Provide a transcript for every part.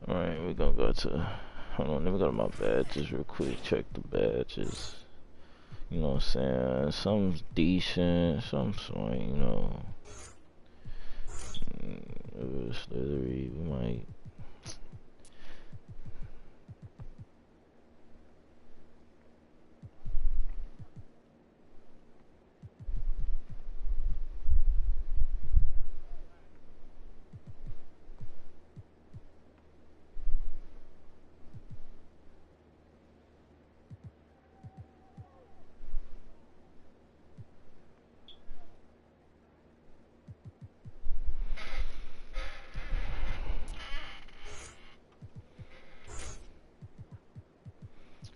Alright, we're gonna go to, hold on, let me go to my badges real quick, check the badges. You know what I'm saying? Some's decent, some swing, you know. Slithery, we might.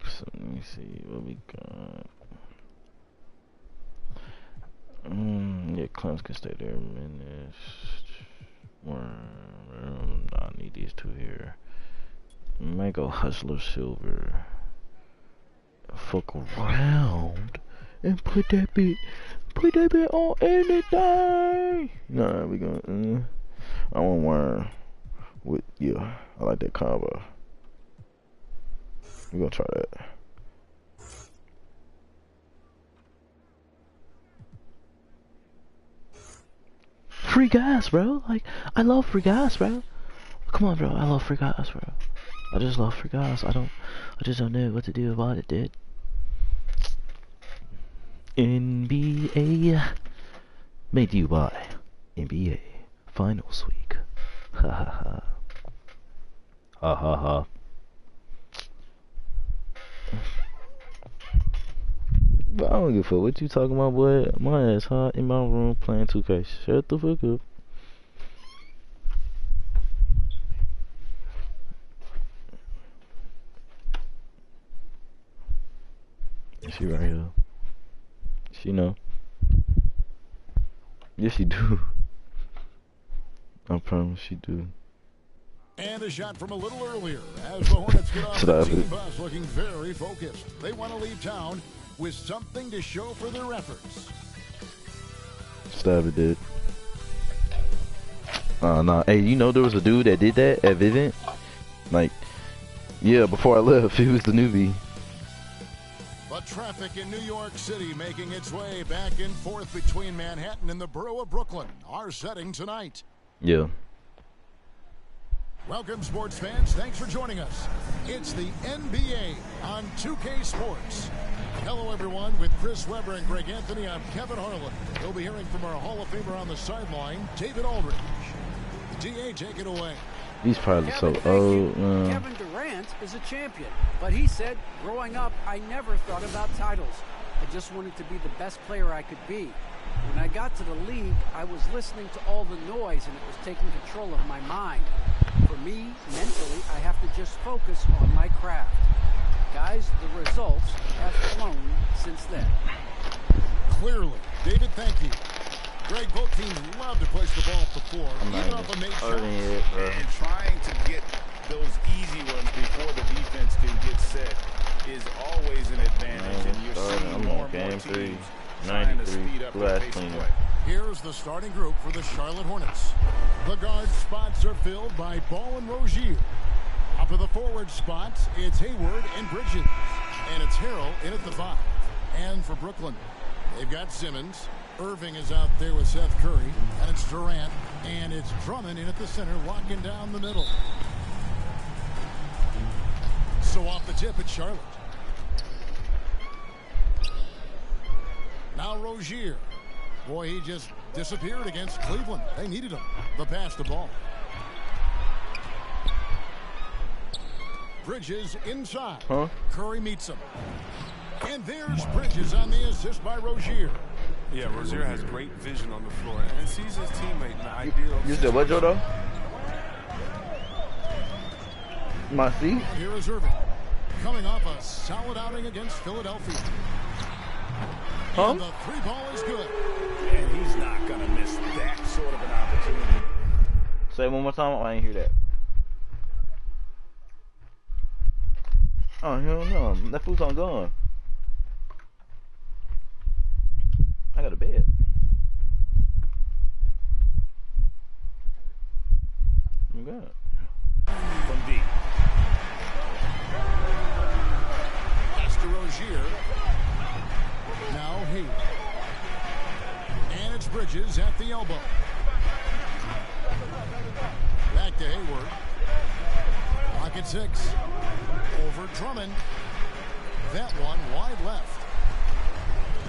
So let me see what we got. Yeah, Clemson can stay there a minute. I need these two here. Might go Hustler Silver. Fuck around and put that bit on anything. Nah, we gonna. I want one with yeah. I like that combo. We gonna try that. Free gas, bro. Like, I love free gas, bro. Come on, bro. I love free gas, bro. I just love free gas. I just don't know what to do about it, dude. NBA. Made to you by NBA Finals Week. Ha ha ha. Ha ha ha. But I don't give a fuck what you talking about, boy. My ass hot in my room playing 2K. Shut the fuck up. She right here. She know. Yes, she do. I promise she do. And a shot from a little earlier as the Hornets get off the team bus looking very focused. They want to leave town with something to show for their efforts. Stab it, dude. Nah. Hey, you know there was a dude that did that at Vivint? Like, yeah, before I left, he was the newbie. But traffic in New York City making its way back and forth between Manhattan and the borough of Brooklyn. Our setting tonight. Yeah. Welcome, sports fans. Thanks for joining us. It's the NBA on 2K Sports. Hello, everyone. With Chris Webber and Greg Anthony, I'm Kevin Harlan. We'll be hearing from our Hall of Famer on the sideline, David Aldridge. DA, take it away. He's probably Kevin, so old. Kevin Durant is a champion, but he said, growing up, I never thought about titles. I just wanted to be the best player I could be. When I got to the league, I was listening to all the noise, and it was taking control of my mind. For me, mentally, I have to just focus on my craft. Guys, the results have flown since then. Clearly. David, thank you. Greg, both teams love to push the ball up the floor, even off a made shot. And trying to get those easy ones before the defense can get set is always an advantage. And you're seeing more and more teams trying to speed up the pace of play. Here's the starting group for the Charlotte Hornets. The guard spots are filled by Ball and Rozier. Up to the forward spots, it's Hayward and Bridges. And it's Harrell in at the 5. And for Brooklyn, they've got Simmons. Irving is out there with Seth Curry. And it's Durant. And it's Drummond in at the center, locking down the middle. So off the tip, it's Charlotte. Now Rozier. Boy, he just disappeared against Cleveland. They needed him. The pass to Ball. Bridges inside. Curry meets him. And there's Bridges on the assist by Rozier. Yeah, Rozier has great vision on the floor and sees his teammate in the ideal. You said what, Joe? My seat? Here is Irving. Coming off a solid outing against Philadelphia. And the 3 ball is good. And he's not going to miss that sort of an opportunity. Say it one more time. I ain't hear that. Oh, hell no. That food's on gone. I got a bed. Oh, God. from deep. That's to Rozier. Now he. And it's Bridges at the elbow. Back to Hayward. Pocket 6. Over Drummond. That one wide left.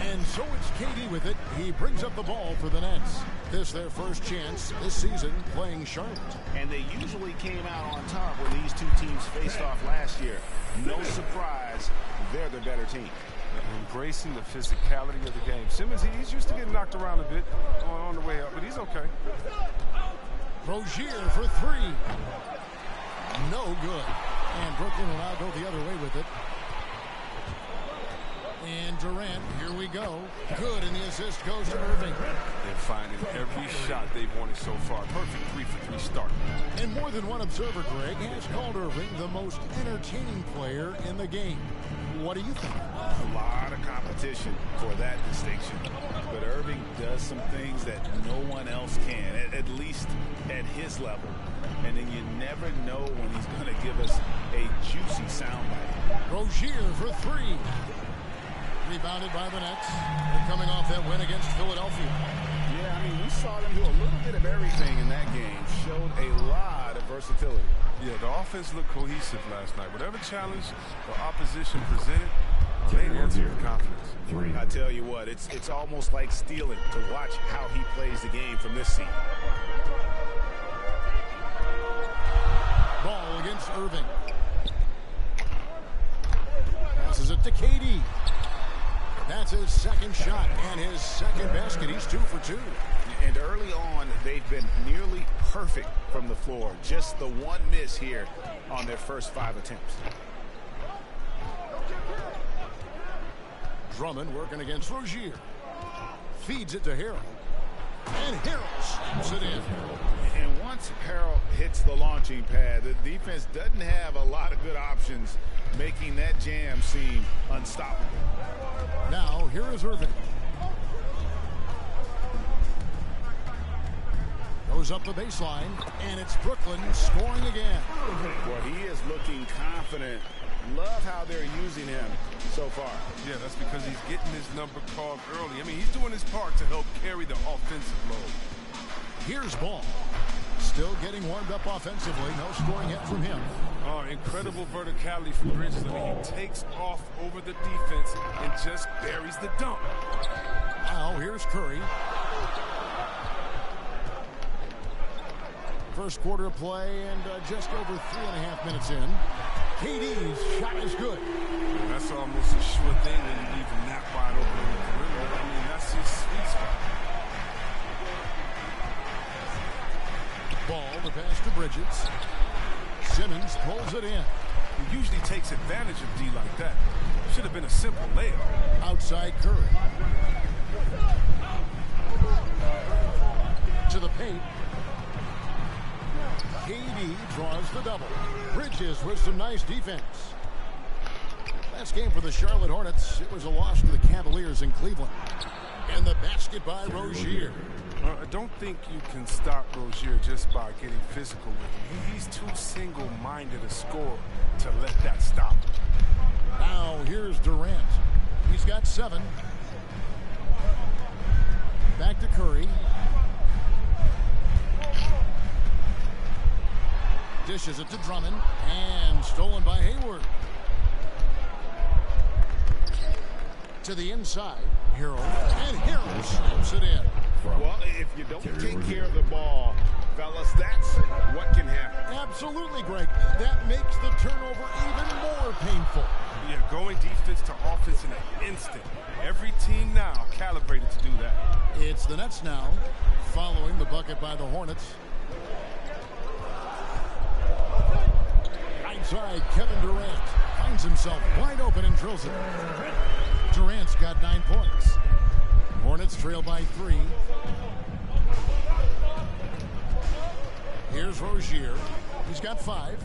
And so it's KD with it. He brings up the ball for the Nets. This their first chance this season playing Charlotte. And they usually came out on top when these two teams faced off last year. No surprise, they're the better team. Embracing the physicality of the game. Simmons, he's used to getting knocked around a bit on the way up, but he's okay. Rozier for 3. No good. And Brooklyn will now go the other way with it. And Durant, here we go. Good, and the assist goes to Irving. They're finding every shot they've wanted so far. Perfect 3-for-3 start. And more than one observer, Greg, has called Irving the most entertaining player in the game. What do you think? A lot of competition for that distinction. But Irving does some things that no one else can, at least at his level. And then you never know when he's going to give us a juicy soundbite. Rozier for 3. Rebounded by the Nets. They're coming off that win against Philadelphia. Yeah, I mean, we saw them do a little bit of everything in that game. Showed a lot of versatility. Yeah, the offense looked cohesive last night. Whatever challenge the opposition presented, they answered with confidence. I tell you what, it's almost like stealing to watch how he plays the game from this seat. Ball against Irving. Passes it to KD. That's his second shot and his second basket. He's 2 for 2. And early on, they've been nearly perfect from the floor. Just the one miss here on their first 5 attempts. Drummond working against Rozier. Feeds it to Harrell. And Harrell slams it in. And once Harrell hits the launching pad, the defense doesn't have a lot of good options, making that jam seem unstoppable. Now, here is Irving. Goes up the baseline, and it's Brooklyn scoring again. Well, he is looking confident. Love how they're using him so far. Yeah, that's because he's getting his number called early. I mean, he's doing his part to help carry the offensive load. Here's Ball. Still getting warmed up offensively. No scoring yet from him. Oh, incredible verticality from Bridges. I mean, he takes off over the defense and just buries the dunk. Now, here's Curry. First quarter of play and just over 3.5 minutes in. KD's shot is good. And that's almost a sure thing when you leave him that wide open in the perimeter. I mean, that's his sweet spot. Ball, the pass to Bridges. Simmons pulls it in. He usually takes advantage of D like that. Should have been a simple layup. Outside Curry. To the paint. KD draws the double. Bridges with some nice defense. Last game for the Charlotte Hornets, it was a loss to the Cavaliers in Cleveland. And the basket by Rozier. I don't think you can stop Rozier just by getting physical with him. He's too single-minded a scorer to let that stop him. Now here's Durant. He's got 7. Back to Curry. Dishes it to Drummond, and stolen by Hayward. To the inside, Harrell, and Harrell slams it in. Well, if you don't take care of the ball, fellas, that's what can happen. Absolutely, Greg. That makes the turnover even more painful. Yeah, going defense to offense in an instant. Every team now calibrated to do that. It's the Nets now, following the bucket by the Hornets. Outside, Kevin Durant finds himself wide open and drills it. Durant's got 9 points. Hornets trail by 3. Here's Rozier. He's got 5.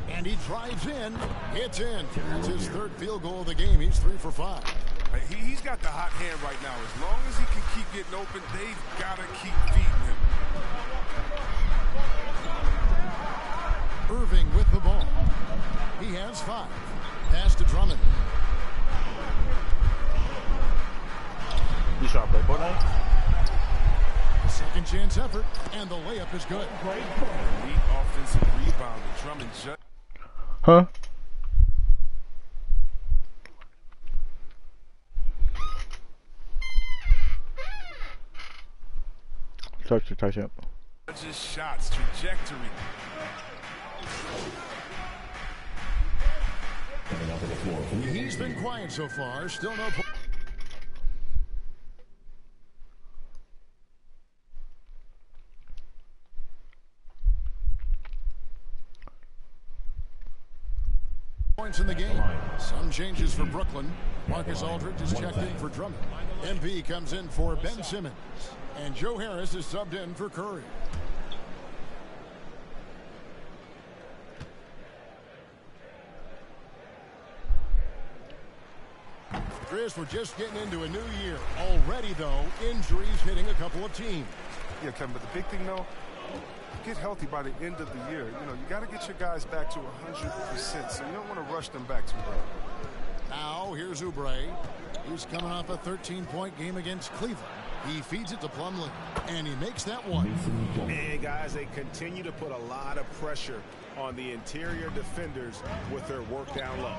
And he drives in. It's in. That's his 3rd field goal of the game. He's 3 for 5. He's got the hot hand right now. As long as he can keep getting open, they've got to keep feeding him. 5. Pass to Drummond. You shot play Fortnite? A second chance effort, and the layup is good. Elite offensive rebound with Drummond. Huh? Touch the touch up. Just shots, trajectory. He's been quiet so far. Still no points in the game. Some changes for Brooklyn. Marcus Aldridge is checked in for Drummond. MP comes in for Ben Simmons. And Joe Harris is subbed in for Curry. Chris, we're just getting into a new year. Already, though, injuries hitting a couple of teams. Yeah, Kevin, but the big thing, though, get healthy by the end of the year. You know, you got to get your guys back to 100%, so you don't want to rush them back too early. Now, here's Oubre. He's coming off a 13-point game against Cleveland. He feeds it to Plumlee, and he makes that one. And, guys, they continue to put a lot of pressure on the interior defenders with their work down low.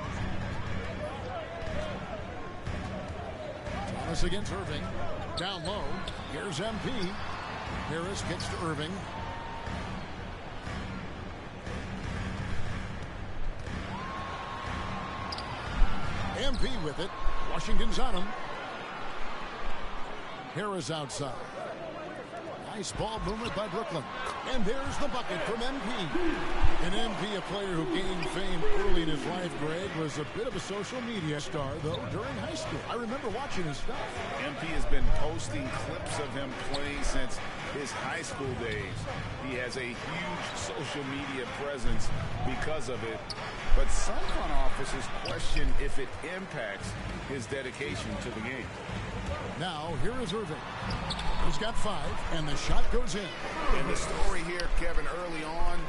Thomas against Irving. Down low. Here's MP. Harris kicks to Irving. MP with it. Washington's on him. Harris outside. Nice ball movement by Brooklyn. And there's the bucket from MP. An MP, a player who gained fame early in his life, Greg, was a bit of a social media star, though, during high school. I remember watching his stuff. MP has been posting clips of him playing since his high school days. He has a huge social media presence because of it. But some front offices question if it impacts his dedication to the game. Now, here is Irving. He's got 5, and the shot goes in. And the story here, Kevin, early on,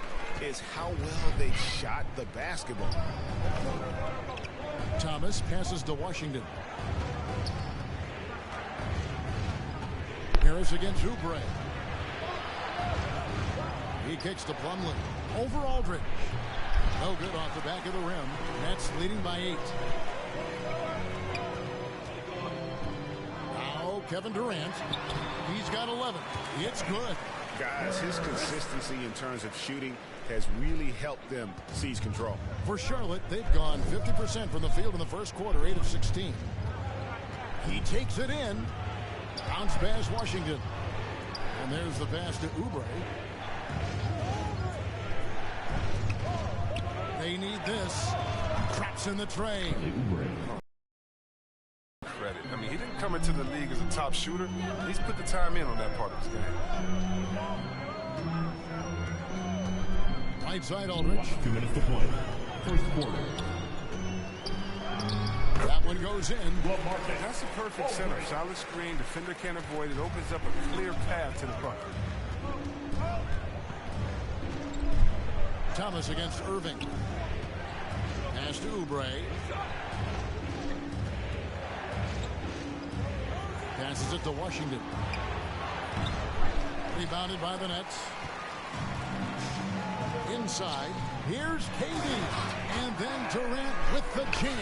is how well they shot the basketball. Thomas passes to Washington. Harris against Oubre. He kicks to Plumlee. Over Aldridge. No good off the back of the rim. Nets leading by 8. Now Kevin Durant. He's got 11. It's good. Guys, his consistency in terms of shooting has really helped them seize control. For Charlotte, they've gone 50% from the field in the first quarter, 8 of 16. He takes it in. Bounce pass Washington. And there's the pass to Oubre. They need this. Traps in the tray. Credit. I mean, he didn't come into the league as a top shooter. He's put the time in on that part of his game. Right side Aldridge. 2 minutes to play. First quarter. That one goes in. That's a perfect setup. Solid screen. Defender can't avoid it. Opens up a clear path to the bucket. Thomas against Irving. Pass to Oubre. Passes it to Washington. Rebounded by the Nets. Inside. Here's KD. And then Durant with the jam.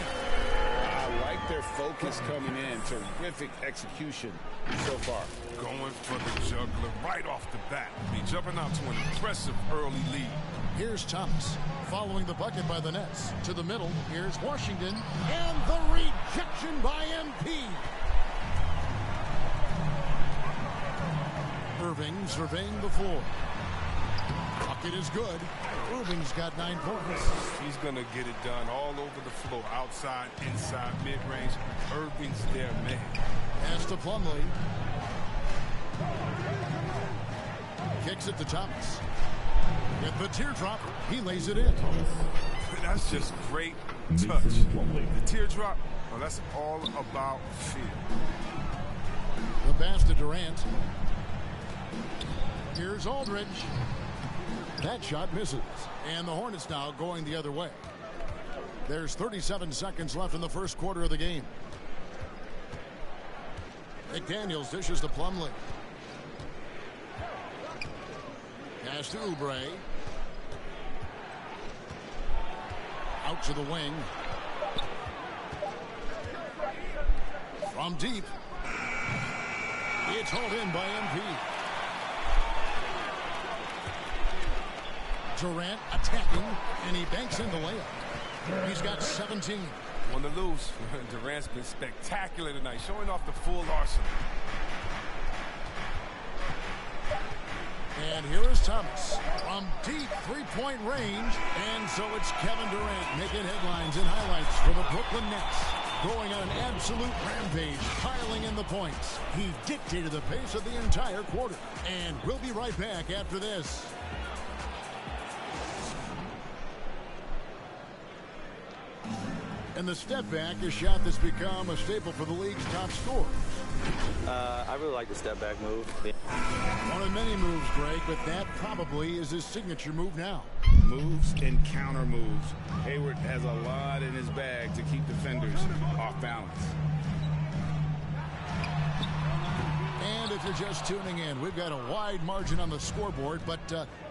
I like their focus coming in. Terrific execution so far. Going for the juggler right off the bat. Jumping out to an impressive early lead. Here's Thomas following the bucket by the Nets. To the middle, here's Washington. And the rejection by MP. Irving surveying the floor. Bucket is good. Irving's got 9 points. He's going to get it done all over the floor. Outside, inside, mid-range. Irving's their man. Pass to Plumlee. Kicks it to Thomas. With the teardrop, he lays it in. That's just great touch. The teardrop, well, that's all about feel. The pass to Durant. Here's Aldridge. That shot misses. And the Hornets now going the other way. There's 37 seconds left in the first quarter of the game. McDaniels dishes to Plumlee. Pass to Oubre. Out to the wing. From deep. It's hauled in by MP. Durant attacking, and he banks in the layup. He's got 17. On the loose, Durant's been spectacular tonight, showing off the full arsenal. And here is Thomas from deep three-point range. And so it's Kevin Durant making headlines and highlights for the Brooklyn Nets. Going on an absolute rampage, piling in the points. He dictated the pace of the entire quarter. And we'll be right back after this. And the step back, a shot that's become a staple for the league's top scorers. I really like the step back move. One of many moves, Greg, but that probably is his signature move now. Moves and counter moves. Hayward has a lot in his bag to keep defenders off balance. And if you're just tuning in, we've got a wide margin on the scoreboard, but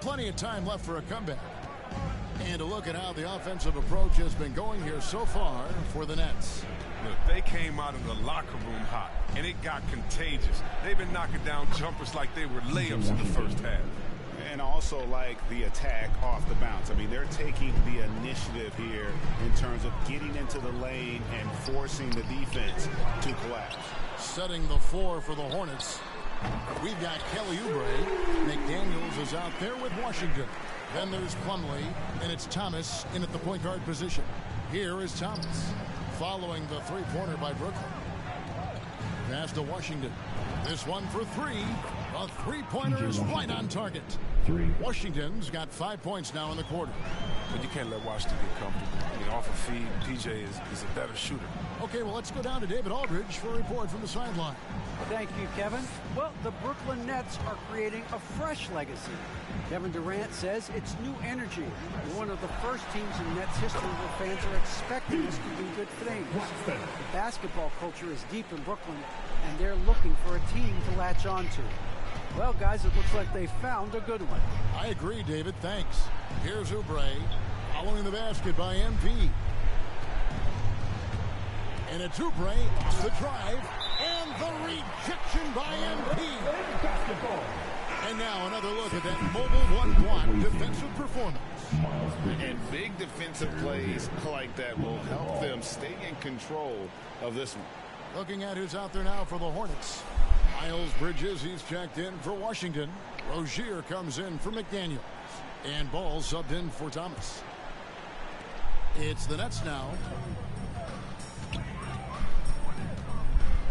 plenty of time left for a comeback. And a look at how the offensive approach has been going here so far for the Nets. Look, they came out of the locker room hot, and it got contagious. They've been knocking down jumpers like they were layups in the first half. And also like the attack off the bounce. I mean, they're taking the initiative here in terms of getting into the lane and forcing the defense to collapse. Setting the floor for the Hornets. We've got Kelly Oubre. McDaniels is out there with Washington. Then there's Plumlee, and it's Thomas in at the point guard position. Here is Thomas, following the three-pointer by Brooklyn. Pass to Washington. This one for three. A three-pointer is right on target. Washington's got 5 points now in the quarter. But you can't let Washington get comfortable. I mean, off a feed, PJ is a better shooter. Okay, well, let's go down to David Aldridge for a report from the sideline. Thank you, Kevin. Well, the Brooklyn Nets are creating a fresh legacy. Kevin Durant says it's new energy. One of the first teams in Nets history where fans are expecting us to do good things. The basketball culture is deep in Brooklyn, and they're looking for a team to latch on to. Well, guys, it looks like they found a good one. I agree, David. Thanks. Here's Oubre, following the basket by MP. And it's Oubre, it's the drive, and the rejection by MP. And now another look at that mobile one-block defensive performance. And big defensive plays like that will help them stay in control of this one. Looking at who's out there now for the Hornets. Miles Bridges, he's checked in for Washington. Rozier comes in for McDaniels. And Ball subbed in for Thomas. It's the Nets now.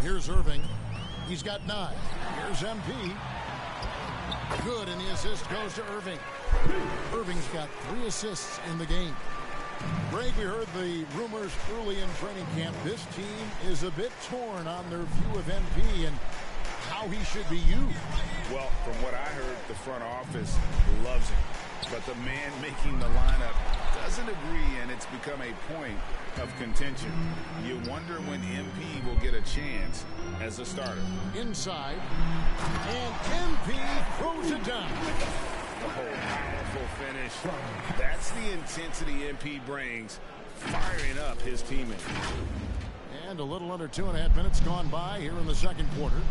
Here's Irving. He's got 9. Here's MP. Good, and the assist goes to Irving. Irving's got 3 assists in the game. Greg, we heard the rumors early in training camp. This team is a bit torn on their view of MP and how he should be used. Well, from what I heard, the front office loves him. But the man making the lineup doesn't agree, and it's become a point of contention. You wonder when MP will get a chance as a starter. Inside, and MP throws it down. Oh, powerful finish. That's the intensity MP brings, firing up his teammates. And a little under 2.5 minutes gone by here in the second quarter.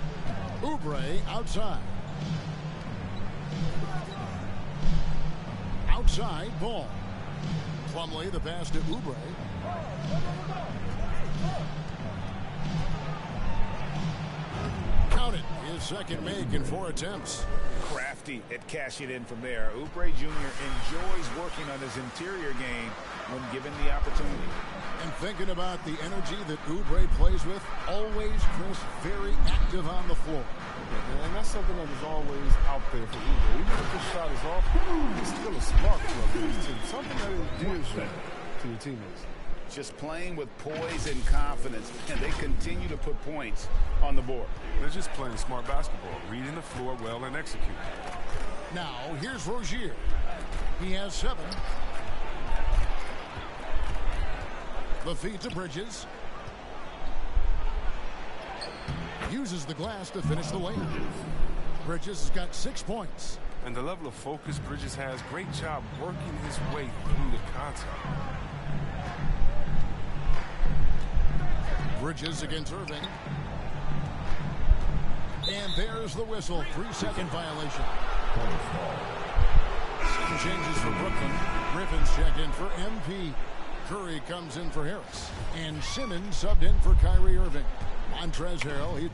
Oubre outside. Outside Ball. Plumlee, the pass to Oubre. Count it. His second make in 4 attempts. Crafty at cashing in from there. Oubre Jr. enjoys working on his interior game when given the opportunity. And thinking about the energy that Oubre plays with, always crisp, very active on the floor. And that's something that is always out there for Oubre. Even if the shot is off, he's still a spark plug for his team. Something that endears you to your teammates. Just playing with poise and confidence, and they continue to put points on the board. They're just playing smart basketball, reading the floor well and executing. Now, here's Rozier. He has 7. The feed to Bridges. Uses the glass to finish the lane. Bridges has got 6 points. And the level of focus Bridges has, great job working his way through the contact. Bridges against Irving. And there's the whistle. 3-second violation. Some changes for Brooklyn. Griffin's checked in for MP. Curry comes in for Harris. And Simmons subbed in for Kyrie Irving. Montrezl Harrell.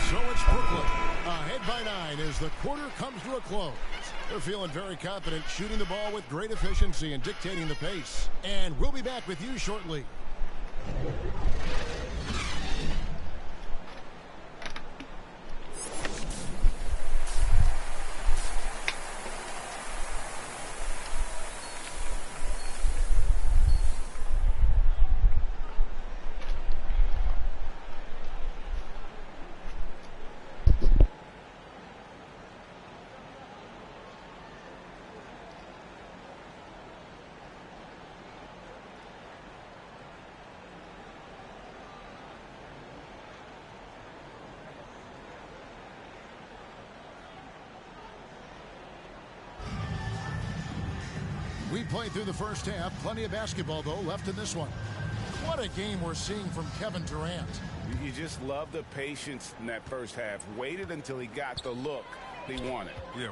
So it's Brooklyn ahead by 9 as the quarter comes to a close. They're feeling very confident, shooting the ball with great efficiency and dictating the pace. And we'll be back with you shortly. We played through the first half. Plenty of basketball, though, left in this one. What a game we're seeing from Kevin Durant. You just love the patience in that first half. Waited until he got the look he wanted. Yeah.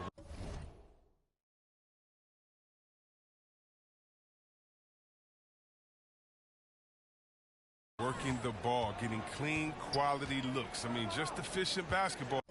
Working the ball, getting clean, quality looks. I mean, just efficient basketball.